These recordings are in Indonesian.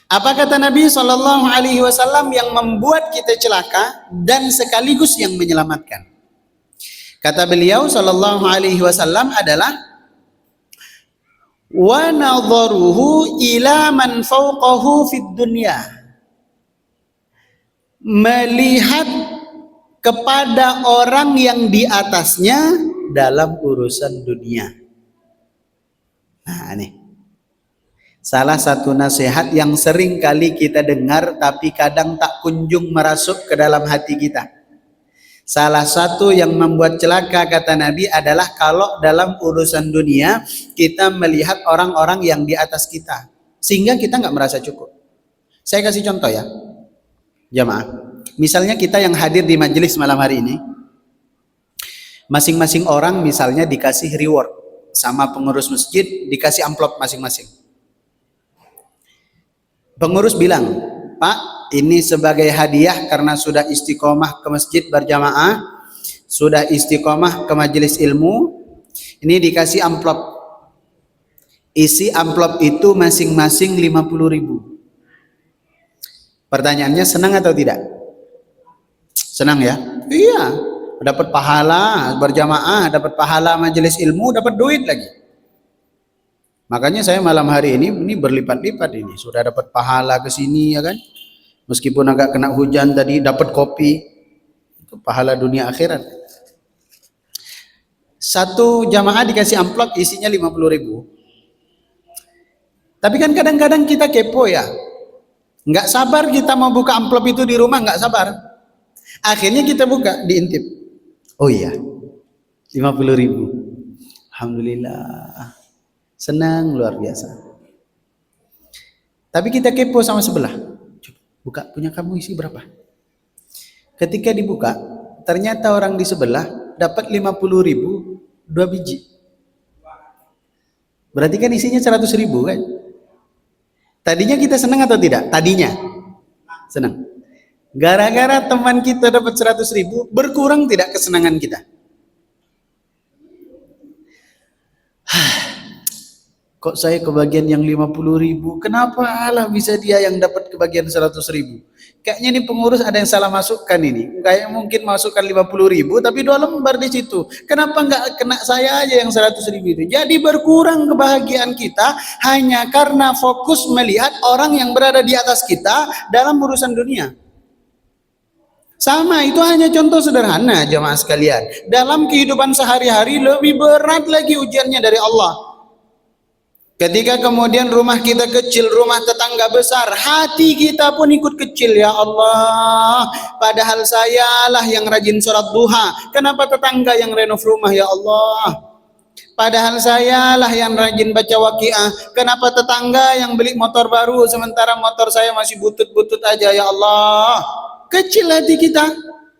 Apa kata Nabi Shallallahu Alaihi Wasallam yang membuat kita celaka dan sekaligus yang menyelamatkan? Kata beliau Shallallahu Alaihi Wasallam adalah wa nadharuhu ila man fawqahu fid dunya, melihat kepada orang yang di atasnya dalam urusan dunia. Nah, nih salah satu nasihat yang sering kali kita dengar tapi kadang tak kunjung merasuk ke dalam hati kita. Salah satu yang membuat celaka kata Nabi adalah kalau dalam urusan dunia kita melihat orang-orang yang di atas kita sehingga kita nggak merasa cukup. Saya kasih contoh ya jamaah. Misalnya kita yang hadir di majelis malam hari ini, masing-masing orang misalnya dikasih reward sama pengurus masjid, dikasih amplop masing-masing. Pengurus bilang, Pak, ini sebagai hadiah karena sudah istiqomah ke masjid berjamaah, sudah istiqomah ke majelis ilmu, ini dikasih amplop. Isi amplop itu masing-masing 50.000. Pertanyaannya, senang atau tidak? Senang ya? Iya, dapat pahala berjamaah, dapat pahala majelis ilmu, dapat duit lagi. Makanya saya malam hari ini berlipat-lipat ini, sudah dapat pahala ke sini ya kan. Meskipun agak kena hujan tadi, dapat kopi. Itu pahala dunia akhirat. Satu jamaah dikasih amplop isinya 50.000. Tapi kan kadang-kadang kita kepo ya. Nggak sabar kita mau buka amplop itu di rumah, nggak sabar. Akhirnya kita buka, diintip. Oh iya, 50.000. Alhamdulillah. Senang luar biasa. Tapi kita kepo sama sebelah. Buka, punya kamu isi berapa? Ketika dibuka, ternyata orang di sebelah dapat 50.000 2 biji. Berarti kan isinya 100.000 kan? Tadinya kita senang atau tidak? Tadinya senang. Gara-gara teman kita dapat 100.000, berkurang tidak kesenangan kita? Kok saya kebagian yang 50.000? Kenapa Allah bisa dia yang dapat kebagian 100.000? Kayaknya ini pengurus ada yang salah masukkan ini. Kayak mungkin masukkan 50.000 tapi 2 lembar di situ. Kenapa nggak kena saya aja yang 100.000 itu? Jadi berkurang kebahagiaan kita hanya karena fokus melihat orang yang berada di atas kita dalam urusan dunia. Sama, itu hanya contoh sederhana jemaah sekalian. Dalam kehidupan sehari-hari lebih berat lagi ujiannya dari Allah. Ketika kemudian rumah kita kecil, rumah tetangga besar, hati kita pun ikut kecil. Ya Allah, padahal saya lah yang rajin sholat duha, kenapa tetangga yang renov rumah? Ya Allah, padahal saya lah yang rajin baca waqiah, kenapa tetangga yang beli motor baru sementara motor saya masih butut-butut aja? Ya Allah, kecil hati kita.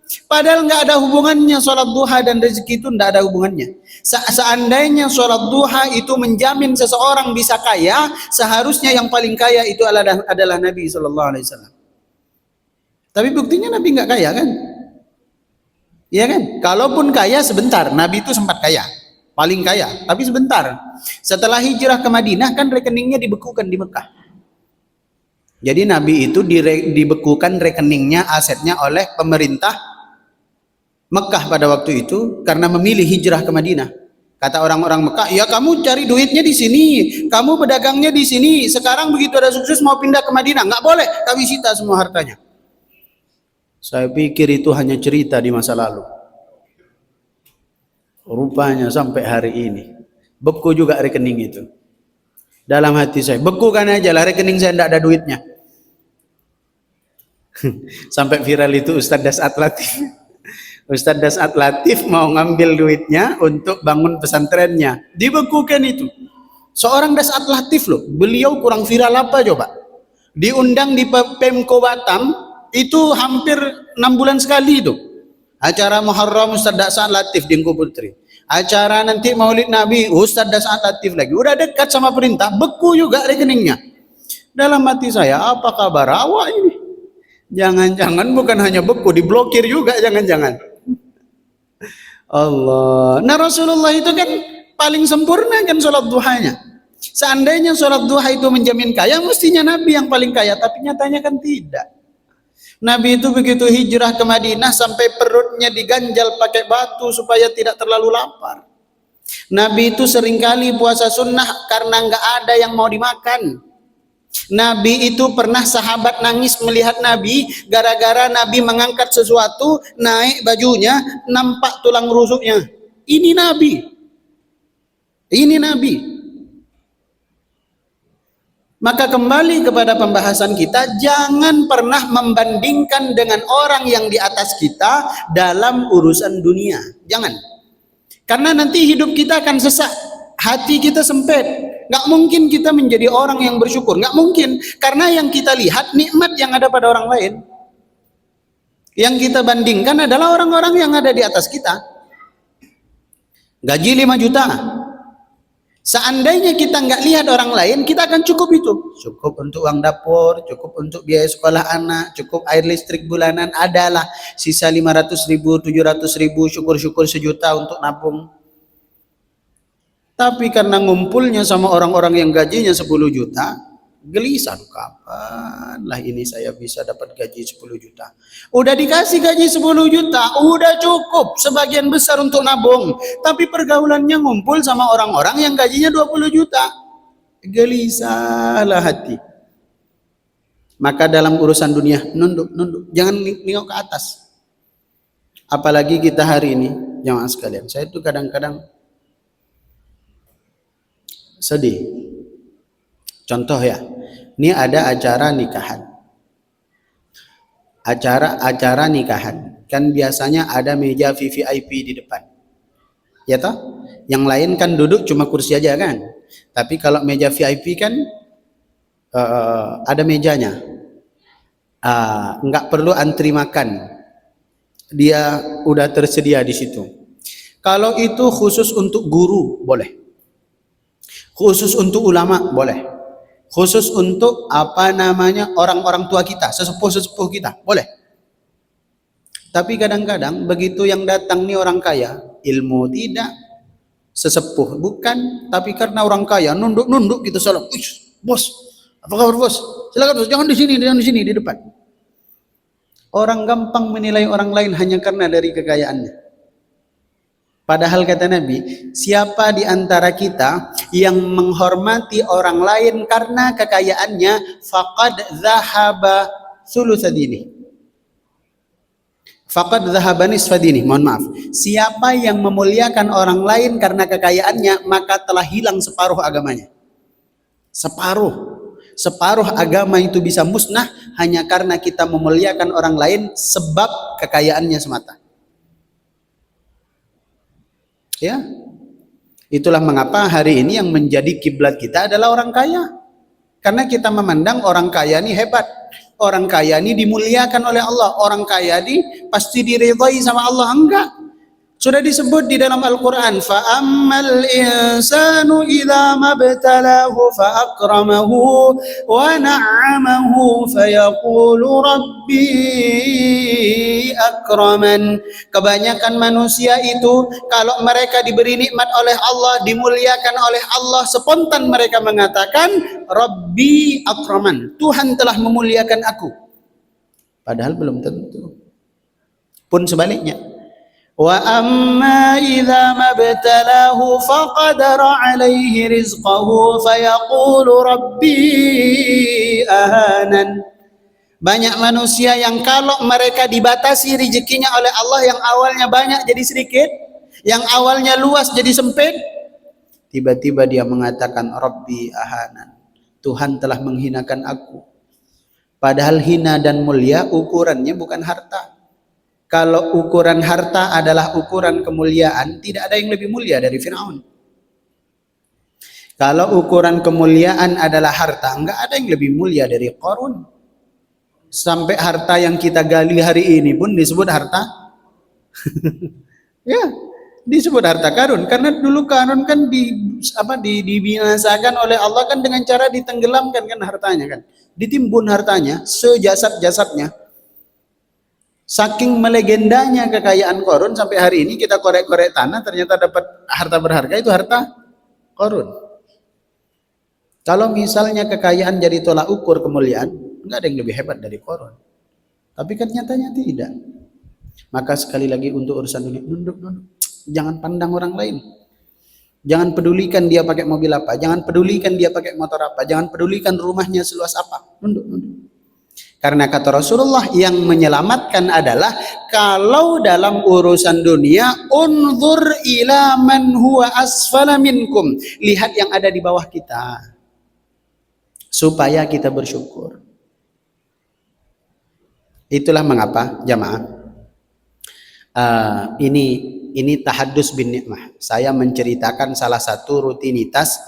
Padahal nggak ada hubungannya sholat duha dan rezeki itu, nggak ada hubungannya. Seandainya sholat duha itu menjamin seseorang bisa kaya, seharusnya yang paling kaya itu adalah Nabi Shallallahu Alaihi Wasallam. Tapi buktinya Nabi nggak kaya kan? Iya kan? Kalaupun kaya sebentar, Nabi itu sempat kaya, paling kaya, tapi sebentar. Setelah hijrah ke Madinah kan rekeningnya dibekukan di Mekah. Jadi Nabi itu dibekukan rekeningnya, asetnya oleh pemerintah Mekah pada waktu itu karena memilih hijrah ke Madinah. Kata orang-orang Mekah, ya kamu cari duitnya di sini, kamu pedagangnya di sini. Sekarang begitu ada sukses mau pindah ke Madinah, nggak boleh, kami sita semua hartanya. Saya pikir itu hanya cerita di masa lalu. Rupanya sampai hari ini beku juga rekening itu. Dalam hati saya, bekukan aja lah rekening saya, tidak ada duitnya. Sampai viral itu Ustadz Dasat Latif. Ustadz Dasat Latif mau ngambil duitnya untuk bangun pesantrennya, dibekukan itu. Seorang Dasat Latif loh, beliau kurang viral apa coba? Diundang di Pemko Batam, itu hampir 6 bulan sekali itu. Acara Muharram Ustadz Dasat Latif di Engku Putri. Acara nanti Maulid Nabi Ustadz Dasat Latif lagi. Udah dekat sama perintah, beku juga rekeningnya. Dalam hati saya, apa kabar awak ini? Jangan-jangan bukan hanya beku, diblokir juga jangan-jangan. Allah. Nah Rasulullah itu kan paling sempurna kan sholat duhanya. Seandainya sholat duha itu menjamin kaya, mestinya Nabi yang paling kaya, tapi nyatanya kan tidak. Nabi itu begitu hijrah ke Madinah sampai perutnya diganjal pakai batu supaya tidak terlalu lapar. Nabi itu seringkali puasa sunnah karena nggak ada yang mau dimakan. Nabi itu pernah sahabat nangis melihat Nabi gara-gara Nabi mengangkat sesuatu, naik bajunya, nampak tulang rusuknya. Ini Nabi. Ini Nabi. Maka kembali kepada pembahasan kita, jangan pernah membandingkan dengan orang yang di atas kita dalam urusan dunia. Jangan. Karena nanti hidup kita akan sesak, hati kita sempit. Nggak mungkin kita menjadi orang yang bersyukur, nggak mungkin. Karena yang kita lihat nikmat yang ada pada orang lain. Yang kita bandingkan adalah orang-orang yang ada di atas kita. Gaji 5 juta. Seandainya kita nggak lihat orang lain, kita akan cukup itu. Cukup untuk uang dapur, cukup untuk biaya sekolah anak, cukup air listrik bulanan, adalah sisa 500.000, 700.000, syukur-syukur 1 juta untuk nabung. Tapi karena ngumpulnya sama orang-orang yang gajinya 10 juta, gelisah, kapan lah ini saya bisa dapat gaji 10 juta. Udah dikasih gaji 10 juta, udah cukup sebagian besar untuk nabung. Tapi pergaulannya ngumpul sama orang-orang yang gajinya 20 juta. Gelisahlah hati. Maka dalam urusan dunia, nunduk. Jangan nengok ke atas. Apalagi kita hari ini, jamaah sekalian. Saya tuh kadang-kadang sedih. Contoh ya, ini ada acara nikahan. Acara nikahan. Kan biasanya ada meja VVIP di depan. Ya toh? Yang lain kan duduk cuma kursi aja kan. Tapi kalau meja VIP kan ada mejanya. Nggak perlu antri makan. Dia udah tersedia di situ. Kalau itu khusus untuk guru, boleh. Khusus untuk ulama, boleh. Khusus untuk orang-orang tua kita, sesepuh kita, boleh. Tapi kadang-kadang begitu yang datang nih orang kaya, ilmu tidak, sesepuh bukan, tapi karena orang kaya nunduk gitu salam. Bos, apa kabar bos? Silakan bos, jangan di sini di depan. Orang gampang menilai orang lain hanya karena dari kekayaannya. Padahal kata Nabi, siapa di antara kita yang menghormati orang lain karena kekayaannya, faqad dhahaba thulutsadini. Faqad dhahaba nisfadini. Mohon maaf. Siapa yang memuliakan orang lain karena kekayaannya, maka telah hilang separuh agamanya. Separuh agama itu bisa musnah hanya karena kita memuliakan orang lain sebab kekayaannya semata. Ya, itulah mengapa hari ini yang menjadi kiblat kita adalah orang kaya. Karena kita memandang orang kaya ini hebat, orang kaya ini dimuliakan oleh Allah, orang kaya ini pasti diridhai sama Allah. Enggak. Sudah disebut di dalam Al-Quran, fa'ammal insanu idza mabtalahu fa'akramahu wa na'amahu fayaqulu rabbi akraman. Kebanyakan manusia itu kalau mereka diberi nikmat oleh Allah, dimuliakan oleh Allah, spontan mereka mengatakan rabbi akraman, Tuhan telah memuliakan aku. Padahal belum tentu. Pun sebaliknya, wa amma idza mabtalahu faqadara alaihi rizqahu fayaqulu rabbi ahanan. Banyak manusia yang kalau mereka dibatasi rezekinya oleh Allah, yang awalnya banyak jadi sedikit, yang awalnya luas jadi sempit, tiba-tiba dia mengatakan rabbi ahanan, Tuhan telah menghinakan aku. Padahal hina dan mulia ukurannya bukan harta. Kalau ukuran harta adalah ukuran kemuliaan, tidak ada yang lebih mulia dari Fir'aun. Kalau ukuran kemuliaan adalah harta, enggak ada yang lebih mulia dari Qarun. Sampai harta yang kita gali hari ini pun disebut harta. Ya, disebut harta karun. Karena dulu karun kan dibinasakan oleh Allah kan dengan cara ditenggelamkan kan hartanya kan. Ditimbun hartanya sejasad-jasadnya. Saking melegendanya kekayaan Qarun sampai hari ini kita korek-korek tanah ternyata dapat harta berharga, itu harta Qarun. Kalau misalnya kekayaan jadi tolak ukur kemuliaan, nggak ada yang lebih hebat dari Qarun. Tapi kan nyatanya tidak. Maka sekali lagi untuk urusan dunia, nunduk. Jangan pandang orang lain. Jangan pedulikan dia pakai mobil apa, jangan pedulikan dia pakai motor apa, jangan pedulikan rumahnya seluas apa. Nunduk. Karena kata Rasulullah, yang menyelamatkan adalah kalau dalam urusan dunia, unzur ila man huwa asfala minkum. Lihat yang ada di bawah kita. Supaya kita bersyukur. Itulah mengapa jamaah ini tahaddus bin nikmah. Saya menceritakan salah satu rutinitas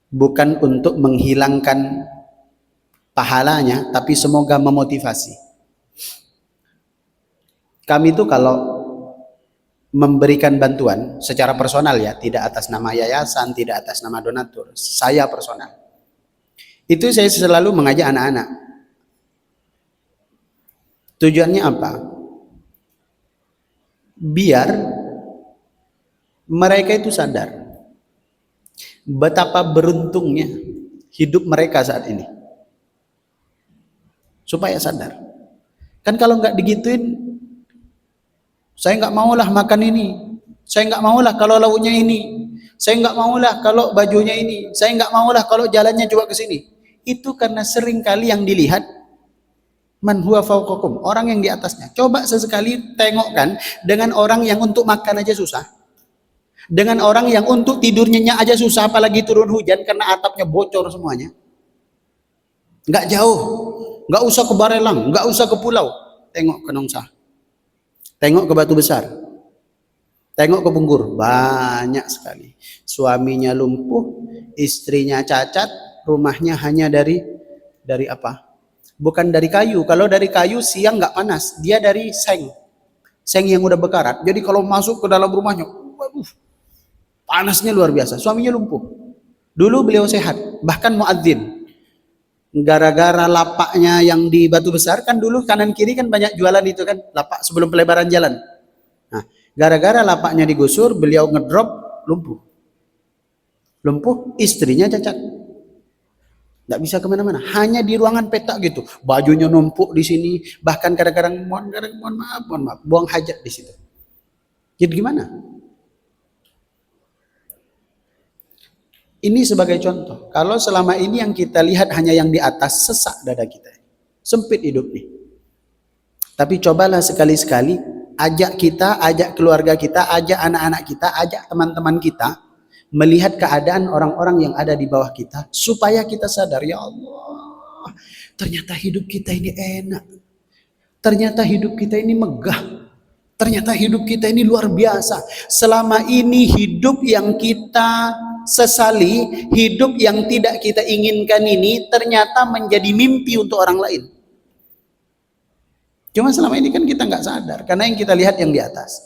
bukan untuk menghilangkan pahalanya, tapi semoga memotivasi. Kami itu kalau memberikan bantuan secara personal ya, tidak atas nama yayasan, tidak atas nama donatur, saya personal. Itu saya selalu mengajak anak-anak. Tujuannya apa? Biar mereka itu sadar betapa beruntungnya hidup mereka saat ini. Supaya sadar. Kan kalau nggak digituin, saya nggak maulah makan ini, saya nggak maulah kalau lauknya ini, saya nggak maulah kalau bajunya ini, saya nggak maulah kalau jalannya coba ke sini. Itu karena sering kali yang dilihat man huwa fauqakum, orang yang di atasnya. Coba sesekali tengokkan dengan orang yang untuk makan aja susah, dengan orang yang untuk tidur nyenyak aja susah, apalagi turun hujan karena atapnya bocor semuanya. Nggak jauh, nggak usah ke Barelang, nggak usah ke pulau, tengok ke Nongsa, tengok ke Batu Besar, tengok ke Bungkur, banyak sekali. Suaminya lumpuh, istrinya cacat, rumahnya hanya dari apa? Bukan dari kayu. Kalau dari kayu siang nggak panas, dia dari seng yang udah bekarat. Jadi kalau masuk ke dalam rumahnya, waduh, panasnya luar biasa. Suaminya lumpuh. Dulu beliau sehat, bahkan muadzin. Gara-gara lapaknya yang di Batu Besar, kan dulu kanan kiri kan banyak jualan itu kan, lapak sebelum pelebaran jalan. Nah, gara-gara lapaknya digusur, beliau ngedrop, lumpuh, istrinya cacat, nggak bisa kemana-mana, hanya di ruangan petak gitu, bajunya numpuk di sini, bahkan kadang-kadang mohon maaf, buang hajat di situ. Jadi gimana? Ini sebagai contoh. Kalau selama ini yang kita lihat hanya yang di atas, sesak dada kita, sempit hidup nih. Tapi cobalah sekali-sekali ajak kita, ajak keluarga kita, ajak anak-anak kita, ajak teman-teman kita melihat keadaan orang-orang yang ada di bawah kita, supaya kita sadar, ya Allah, ternyata hidup kita ini enak, ternyata hidup kita ini megah, ternyata hidup kita ini luar biasa. Selama ini hidup yang kita sesali, hidup yang tidak kita inginkan ini ternyata menjadi mimpi untuk orang lain. Cuma selama ini kan kita nggak sadar, karena yang kita lihat yang di atas.